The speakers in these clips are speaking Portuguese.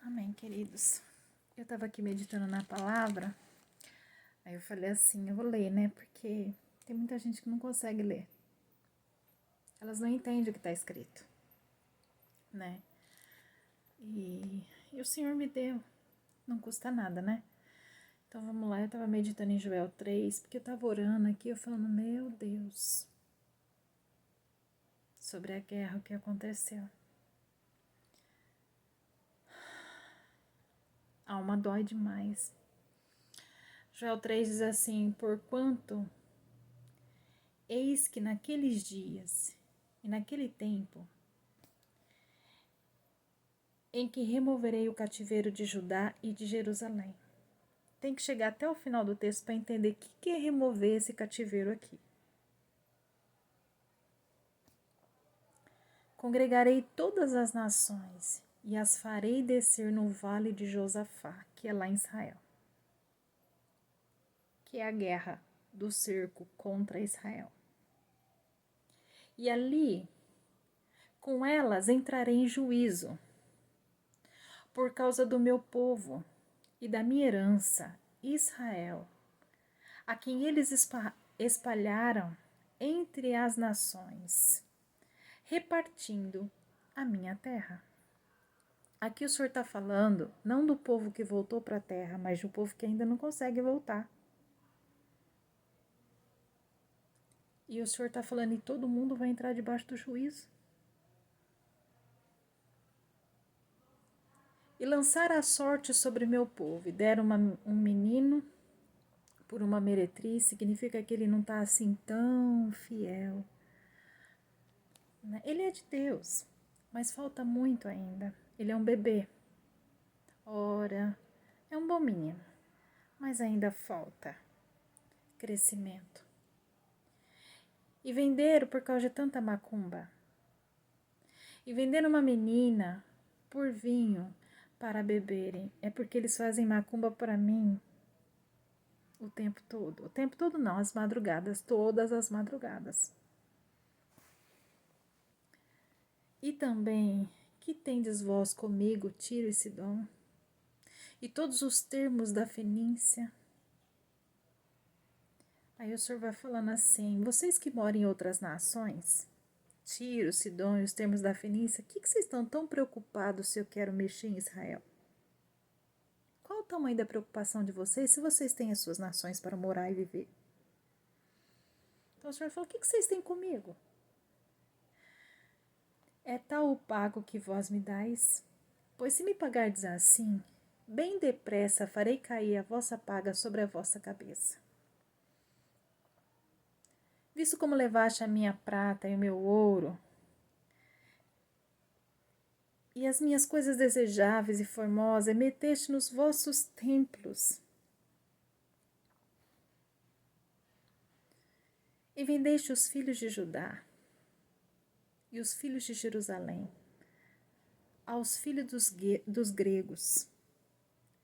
Amém, queridos. Eu estava aqui meditando na palavra, aí eu falei assim, eu vou ler, né? Porque tem muita gente que não consegue ler. Elas não entendem o que está escrito, né? E o Senhor me deu, não custa nada, né? Então vamos lá, eu estava meditando em Joel 3, porque eu estava orando aqui, eu falando, meu Deus, sobre a guerra, o que aconteceu. A alma dói demais. Joel 3 diz assim, porquanto eis que naqueles dias e naquele tempo em que removerei o cativeiro de Judá e de Jerusalém. Tem que chegar até o final do texto para entender o que é remover esse cativeiro aqui. Congregarei todas as nações e as farei descer no vale de Josafá, que é lá em Israel, que é a guerra do cerco contra Israel. E ali, com elas, entrarei em juízo, por causa do meu povo e da minha herança, Israel, a quem eles espalharam entre as nações, repartindo a minha terra. Aqui o Senhor está falando não do povo que voltou para a terra, mas do povo que ainda não consegue voltar. E o Senhor está falando, e todo mundo vai entrar debaixo do juízo. E lançaram a sorte sobre meu povo, e deram um menino por uma meretriz, significa que ele não está assim tão fiel. Ele é de Deus, mas falta muito ainda. Ele é um bebê. Ora, é um bom menino, mas ainda falta crescimento. E venderam por causa de tanta macumba. E venderam uma menina por vinho para beberem. É porque eles fazem macumba para mim o tempo todo. O tempo todo não, as madrugadas, todas as madrugadas. E também, que tendes vós comigo, Tiro e Sidom? E todos os termos da Fenícia? Aí o Senhor vai falando assim, vocês que moram em outras nações, Tiro, Sidom e os termos da Fenícia, o que vocês estão tão preocupados se eu quero mexer em Israel? Qual o tamanho da preocupação de vocês se vocês têm as suas nações para morar e viver? Então o Senhor falou, o que vocês têm comigo? É tal o pago que vós me dais? Pois se me pagardes assim, bem depressa farei cair a vossa paga sobre a vossa cabeça. Visto como levaste a minha prata e o meu ouro, e as minhas coisas desejáveis e formosas, e meteste nos vossos templos, e vendeste os filhos de Judá e os filhos de Jerusalém aos filhos dos gregos,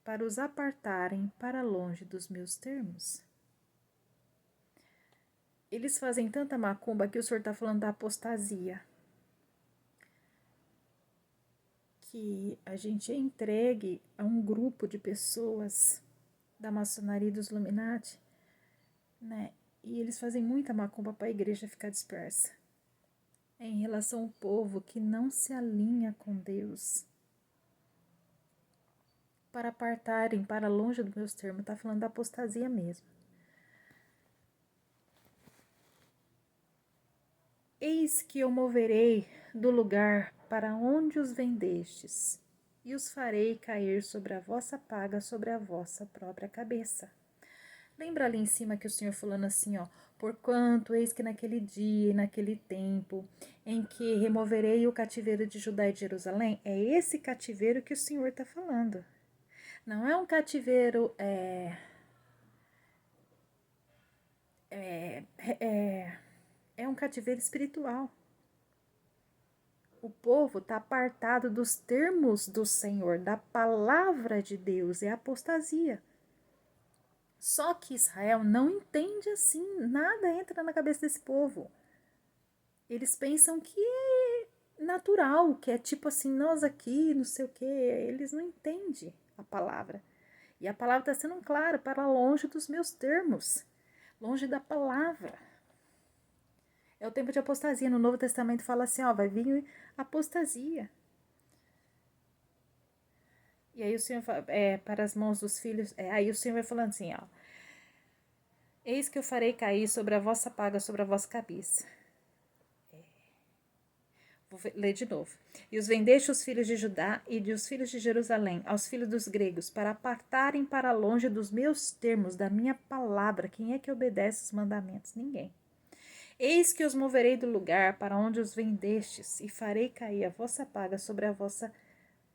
para os apartarem para longe dos meus termos. Eles fazem tanta macumba que o Senhor está falando da apostasia. Que a gente é entregue a um grupo de pessoas da maçonaria e dos Illuminati, né? E eles fazem muita macumba para a igreja ficar dispersa. É em relação ao povo que não se alinha com Deus. Para apartarem para longe dos meus termos, está falando da apostasia mesmo. Eis que eu moverei do lugar para onde os vendestes, e os farei cair sobre a vossa paga, sobre a vossa própria cabeça. Lembra ali em cima que o Senhor falando assim, ó, porquanto eis que naquele dia e naquele tempo em que removerei o cativeiro de Judá e de Jerusalém, é esse cativeiro que o Senhor está falando. Não é um cativeiro é um cativeiro espiritual. O povo está apartado dos termos do Senhor, da palavra de Deus, é apostasia. Só que Israel não entende assim, nada entra na cabeça desse povo. Eles pensam que natural, que é tipo assim, nós aqui, não sei o quê, eles não entendem a palavra. E a palavra está sendo clara, para longe dos meus termos, longe da palavra. É o tempo de apostasia. No Novo Testamento fala assim, ó, vai vir apostasia. E aí o Senhor fala, para as mãos dos filhos, aí o Senhor vai falando assim, ó, eis que eu farei cair sobre a vossa paga, sobre a vossa cabeça. Vou ler de novo. E os vendeste os filhos de Judá e dos filhos de Jerusalém, aos filhos dos gregos, para apartarem para longe dos meus termos, da minha palavra. Quem é que obedece os mandamentos? Ninguém. Eis que os moverei do lugar para onde os vendestes, e farei cair a vossa paga sobre a vossa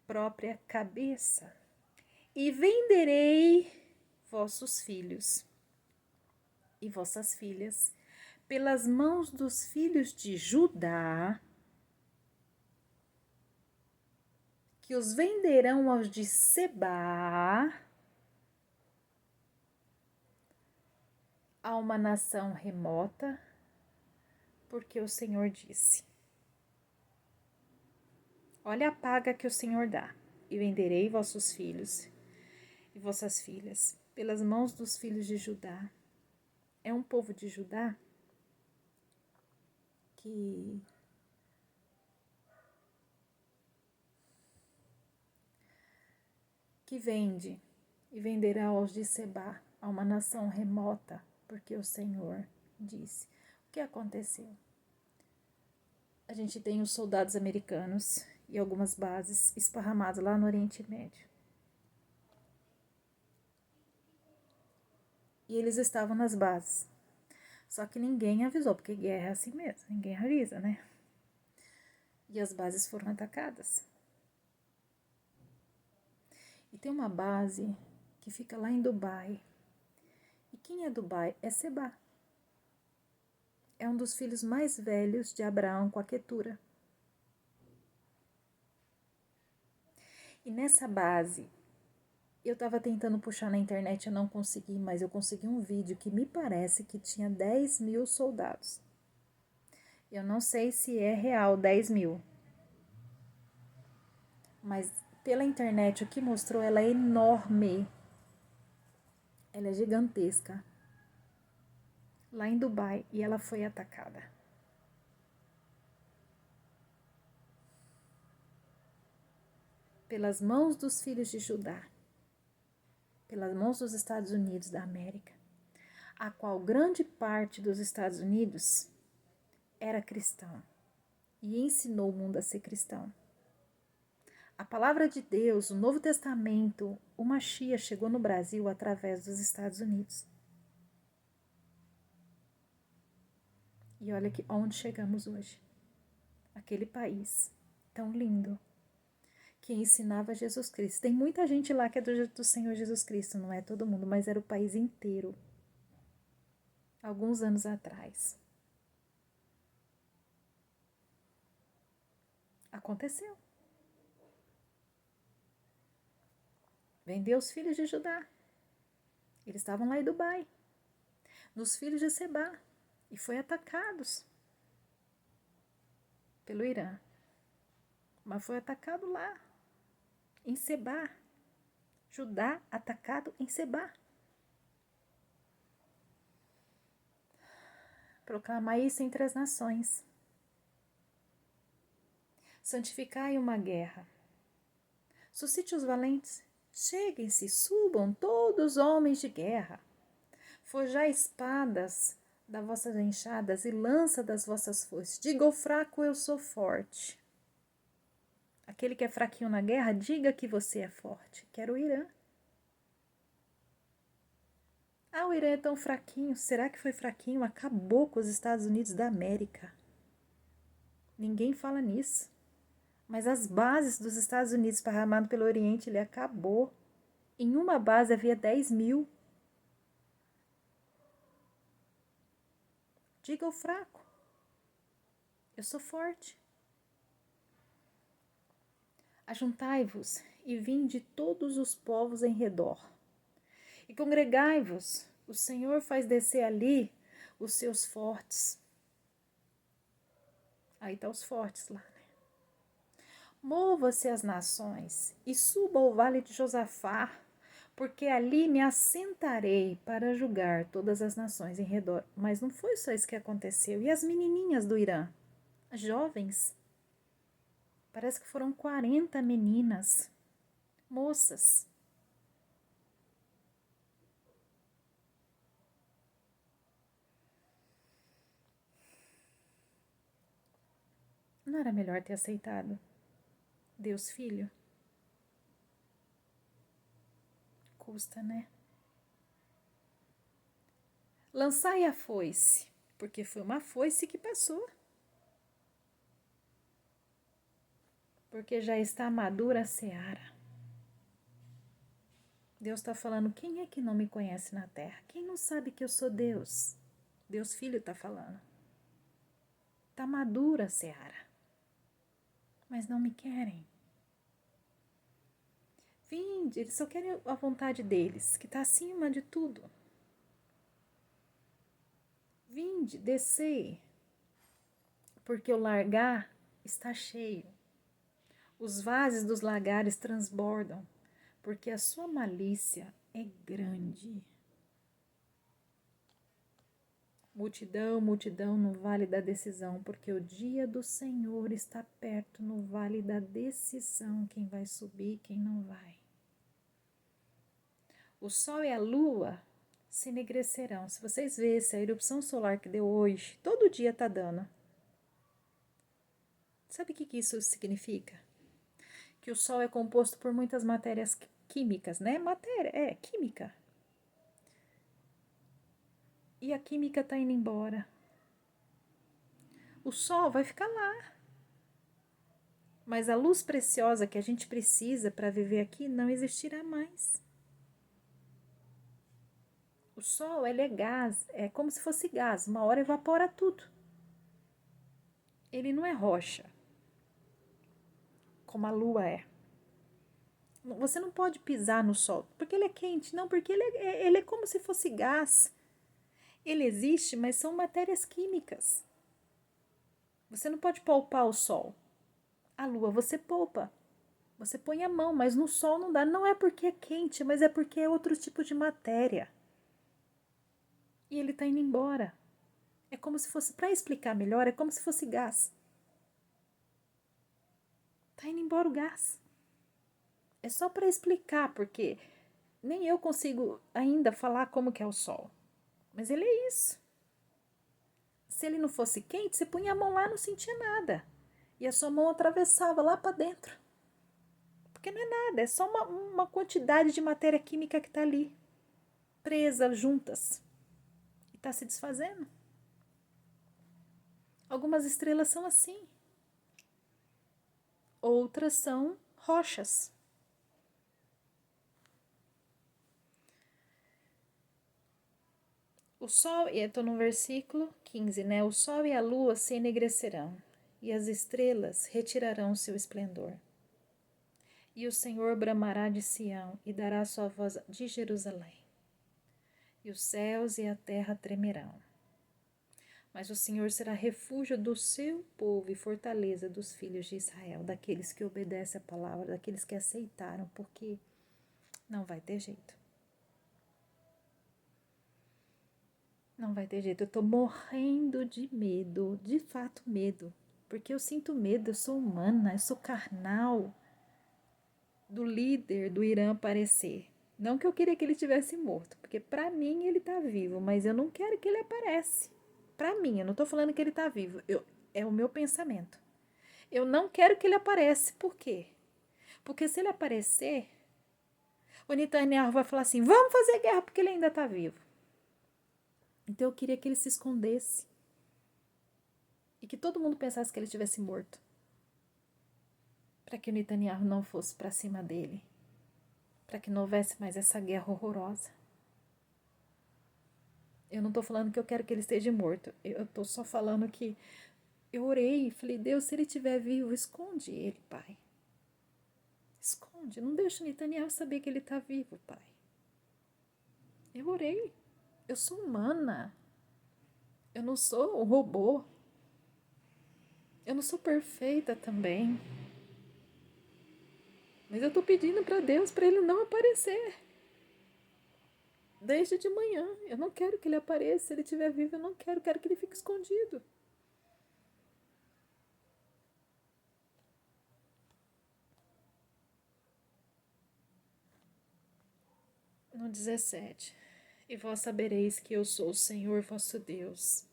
própria cabeça. E venderei vossos filhos e vossas filhas pelas mãos dos filhos de Judá, que os venderão aos de Sebá, a uma nação remota, porque o Senhor disse. Olha a paga que o Senhor dá. E venderei vossos filhos e vossas filhas pelas mãos dos filhos de Judá. É um povo de Judá que vende e venderá aos de Sebá, a uma nação remota, porque o Senhor disse. O que aconteceu? A gente tem os soldados americanos e algumas bases esparramadas lá no Oriente Médio. E eles estavam nas bases. Só que ninguém avisou, porque guerra é assim mesmo, ninguém avisa, né? E as bases foram atacadas. E tem uma base que fica lá em Dubai. E quem é Dubai? É Sebá. É um dos filhos mais velhos de Abraão com a Quetura. E nessa base, eu estava tentando puxar na internet, eu não consegui, mas eu consegui um vídeo que me parece que tinha 10 mil soldados. Eu não sei se é real 10 mil. Mas pela internet o que mostrou, ela é enorme. Ela é gigantesca. Lá em Dubai, e ela foi atacada. Pelas mãos dos filhos de Judá, pelas mãos dos Estados Unidos da América, a qual grande parte dos Estados Unidos era cristão e ensinou o mundo a ser cristão. A palavra de Deus, o Novo Testamento, o Mashiach chegou no Brasil através dos Estados Unidos. E olha que onde chegamos hoje. Aquele país tão lindo, que ensinava Jesus Cristo. Tem muita gente lá que é do Senhor Jesus Cristo, não é todo mundo, mas era o país inteiro. Alguns anos atrás. Aconteceu. Vendeu os filhos de Judá. Eles estavam lá em Dubai. Nos filhos de Sebá. E foi atacados pelo Irã. Mas foi atacado lá, em Sebá. Judá atacado em Sebá. Proclamar isso entre as nações. Santificai uma guerra. Suscite os valentes. Cheguem-se, subam todos homens de guerra. Forjai espadas das vossas enxadas e lança das vossas foices. Diga ao fraco, eu sou forte. Aquele que é fraquinho na guerra, diga que você é forte. Que era o Irã. Ah, o Irã é tão fraquinho. Será que foi fraquinho? Acabou com os Estados Unidos da América. Ninguém fala nisso. Mas as bases dos Estados Unidos esparramado pelo Oriente, ele acabou. Em uma base havia 10 mil. Diga ao fraco. Eu sou forte. Ajuntai-vos e vinde todos os povos em redor. E congregai-vos. O Senhor faz descer ali os seus fortes. Aí tá os fortes lá, né? Mova-se as nações e suba ao vale de Josafá, porque ali me assentarei para julgar todas as nações em redor. Mas não foi só isso que aconteceu. E as menininhas do Irã? As jovens? Parece que foram 40 meninas, moças. Não era melhor ter aceitado Deus Filho? Custa, né? Lançai a foice, porque foi uma foice que passou. Porque já está madura a seara. Deus está falando, quem é que não me conhece na terra? Quem não sabe que eu sou Deus? Deus Filho está falando. Está madura a seara. Mas não me querem. Vinde, eles só querem a vontade deles, que está acima de tudo. Vinde, descei, porque o largar está cheio. Os vasos dos lagares transbordam, porque a sua malícia é grande. Multidão, multidão no vale da decisão, porque o dia do Senhor está perto no vale da decisão. Quem vai subir, quem não vai. O sol e a lua se enegrecerão. Se vocês vissem a erupção solar que deu hoje, todo dia está dando. Sabe o que isso significa? Que o sol é composto por muitas matérias químicas, né? Química. E a química está indo embora. O sol vai ficar lá. Mas a luz preciosa que a gente precisa para viver aqui não existirá mais. O sol, ele é gás, é como se fosse gás, uma hora evapora tudo. Ele não é rocha, como a lua é. Você não pode pisar no sol, porque ele é quente, não, porque ele é como se fosse gás. Ele existe, mas são matérias químicas. Você não pode poupar o sol. A lua você poupa. Você põe a mão, mas no sol não dá. Não é porque é quente, mas é porque é outro tipo de matéria. E ele está indo embora. É como se fosse, para explicar melhor, é como se fosse gás. Está indo embora o gás. É só para explicar, porque nem eu consigo ainda falar como que é o sol. Mas ele é isso. Se ele não fosse quente, você punha a mão lá e não sentia nada. E a sua mão atravessava lá para dentro. Porque não é nada, é só uma quantidade de matéria química que está ali, presa, juntas. E está se desfazendo. Algumas estrelas são assim. Outras são rochas. O sol, e eu estou no versículo 15, né? O sol e a lua se enegrecerão, e as estrelas retirarão seu esplendor. E o Senhor bramará de Sião, e dará sua voz de Jerusalém. E os céus e a terra tremerão. Mas o Senhor será refúgio do seu povo e fortaleza dos filhos de Israel, daqueles que obedecem a palavra, daqueles que aceitaram, porque não vai ter jeito. Não vai ter jeito. Eu tô morrendo de medo, de fato medo, porque eu sinto medo, eu sou humana, eu sou carnal, do líder do Irã aparecer. Não que eu queria que ele tivesse morto, porque para mim ele tá vivo, mas eu não quero que ele apareça. Para mim, eu não tô falando que ele tá vivo, é o meu pensamento. Eu não quero que ele apareça, por quê? Porque se ele aparecer, o Netanyahu vai falar assim, vamos fazer guerra porque ele ainda tá vivo. Então eu queria que ele se escondesse e que todo mundo pensasse que ele estivesse morto, para que o Netanyahu não fosse para cima dele, para que não houvesse mais essa guerra horrorosa. Eu não estou falando que eu quero que ele esteja morto, eu estou só falando que eu orei e falei, Deus, se ele estiver vivo, esconde ele, Pai. Esconde, não deixa o Netanyahu saber que ele está vivo, Pai. Eu orei, eu sou humana, eu não sou um robô, eu não sou perfeita também. Mas eu estou pedindo para Deus para ele não aparecer. Desde de manhã. Eu não quero que ele apareça. Se ele estiver vivo, eu não quero. Quero que ele fique escondido. No 17. E vós sabereis que eu sou o Senhor vosso Deus,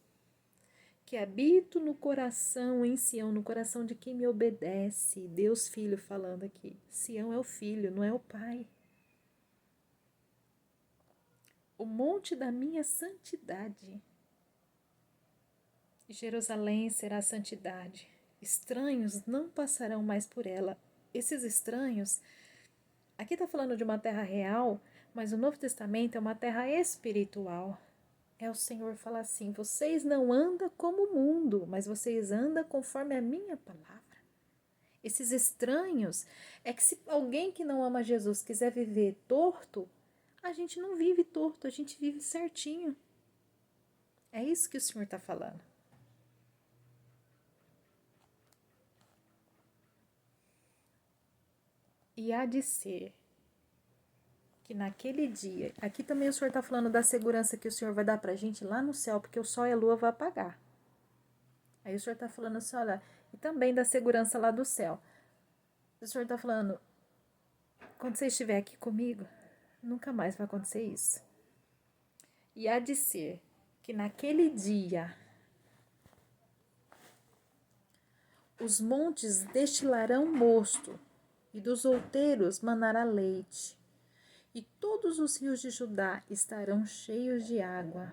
que habito no coração em Sião, no coração de quem me obedece. Deus Filho falando aqui. Sião é o filho, não é o pai. O monte da minha santidade. E Jerusalém será a santidade. Estranhos não passarão mais por ela. Esses estranhos, aqui está falando de uma terra real, mas o Novo Testamento é uma terra espiritual. É o Senhor falar assim: vocês não andam como o mundo, mas vocês andam conforme a minha palavra. Esses estranhos, é que se alguém que não ama Jesus quiser viver torto, a gente não vive torto, a gente vive certinho. É isso que o Senhor está falando. E há de ser que naquele dia, aqui também o Senhor está falando da segurança que o Senhor vai dar para a gente lá no céu, porque o sol e a lua vão apagar. Aí o Senhor está falando assim, olha, e também da segurança lá do céu. O Senhor está falando, quando você estiver aqui comigo, nunca mais vai acontecer isso. E há de ser que naquele dia os montes destilarão mosto, e dos outeiros manará leite, e todos os rios de Judá estarão cheios de água.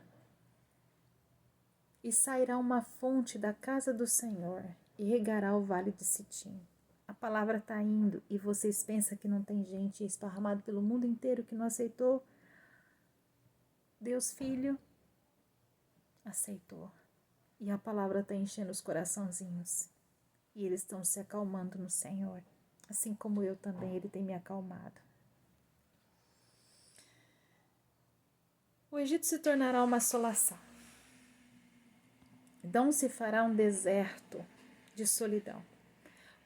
E sairá uma fonte da casa do Senhor, e regará o vale de Sitim. A palavra está indo, e vocês pensam que não tem gente esparramado pelo mundo inteiro que não aceitou? Deus Filho aceitou. E a palavra está enchendo os coraçãozinhos. E eles estão se acalmando no Senhor. Assim como eu também, Ele tem me acalmado. O Egito se tornará uma assolação. Então se fará um deserto de solidão,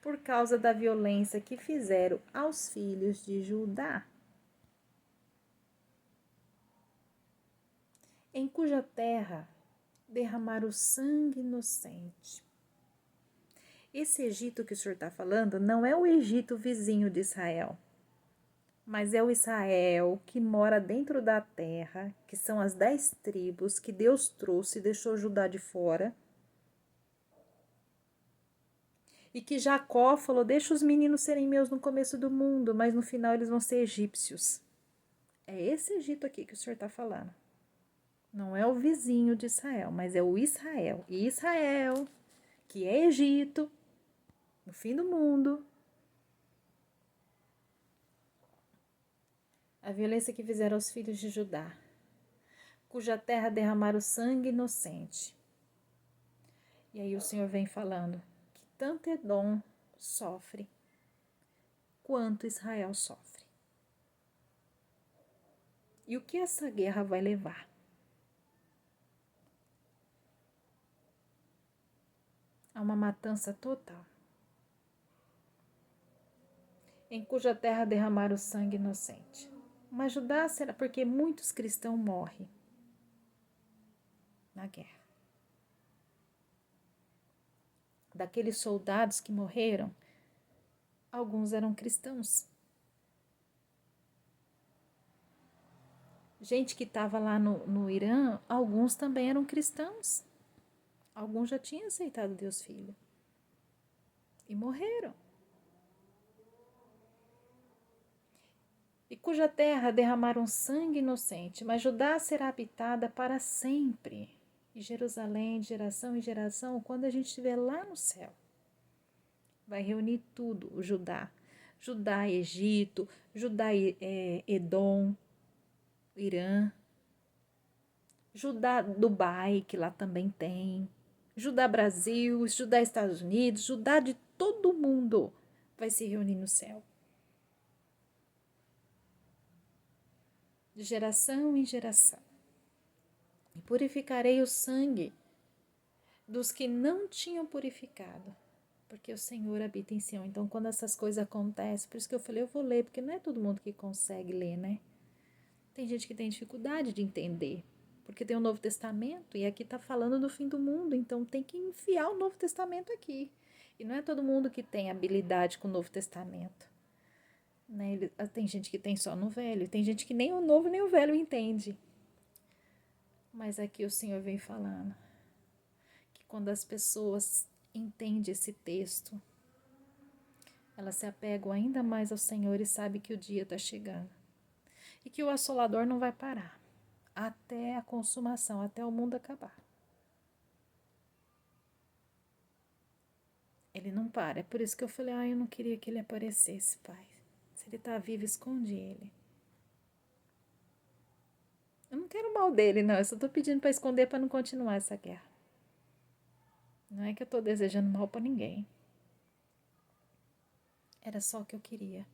por causa da violência que fizeram aos filhos de Judá, em cuja terra derramaram sangue inocente. Esse Egito que o Senhor está falando não é o Egito vizinho de Israel, mas é o Israel que mora dentro da terra, que são as 10 tribos que Deus trouxe e deixou Judá de fora. E que Jacó falou, deixa os meninos serem meus no começo do mundo, mas no final eles vão ser egípcios. É esse Egito aqui que o Senhor está falando. Não é o vizinho de Israel, mas é o Israel. E Israel, que é Egito, no fim do mundo, a violência que fizeram aos filhos de Judá, cuja terra derramaram sangue inocente. E aí o Senhor vem falando que tanto Edom sofre, quanto Israel sofre. E o que essa guerra vai levar? A uma matança total, em cuja terra derramaram sangue inocente. Mas Judá será porque muitos cristãos morrem na guerra. Daqueles soldados que morreram, alguns eram cristãos. Gente que estava lá no Irã, alguns também eram cristãos. Alguns já tinham aceitado Deus Filho. E morreram. E cuja terra derramaram sangue inocente, mas Judá será habitada para sempre. E Jerusalém, de geração em geração, quando a gente estiver lá no céu, vai reunir tudo, o Judá. Judá, Egito, Judá, Edom, Irã, Judá, Dubai, que lá também tem, Judá, Brasil, Judá, Estados Unidos, Judá de todo mundo vai se reunir no céu. De geração em geração. E purificarei o sangue dos que não tinham purificado, porque o Senhor habita em Sião. Então, quando essas coisas acontecem, por isso que eu falei, eu vou ler, porque não é todo mundo que consegue ler, né? Tem gente que tem dificuldade de entender, porque tem o Novo Testamento e aqui tá falando do fim do mundo, então tem que enfiar o Novo Testamento aqui. E não é todo mundo que tem habilidade com o Novo Testamento, né? Tem gente que tem só no Velho, tem gente que nem o Novo nem o Velho entende. Mas aqui o Senhor vem falando que quando as pessoas entendem esse texto, elas se apegam ainda mais ao Senhor e sabem que o dia está chegando. E que o assolador não vai parar até a consumação, até o mundo acabar. Ele não para. É por isso que eu falei, eu não queria que ele aparecesse, Pai. Se ele está vivo, esconde ele. Eu não quero mal dele, não. Eu só estou pedindo para esconder para não continuar essa guerra. Não é que eu estou desejando mal para ninguém. Era só o que eu queria.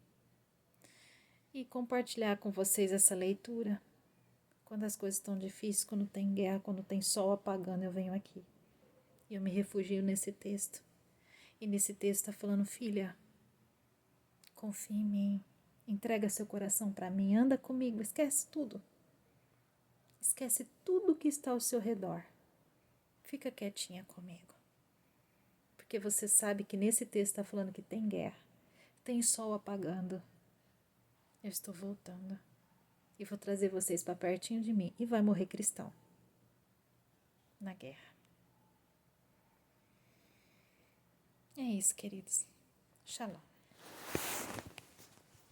E compartilhar com vocês essa leitura. Quando as coisas estão difíceis, quando tem guerra, quando tem sol apagando, eu venho aqui. E eu me refugio nesse texto. E nesse texto está falando, filha, confia em mim. Entrega seu coração para mim. Anda comigo. Esquece tudo. Esquece tudo que está ao seu redor. Fica quietinha comigo. Porque você sabe que nesse texto está falando que tem guerra. Tem sol apagando. Eu estou voltando. E vou trazer vocês para pertinho de mim. E vai morrer cristão. Na guerra. É isso, queridos. Shalom.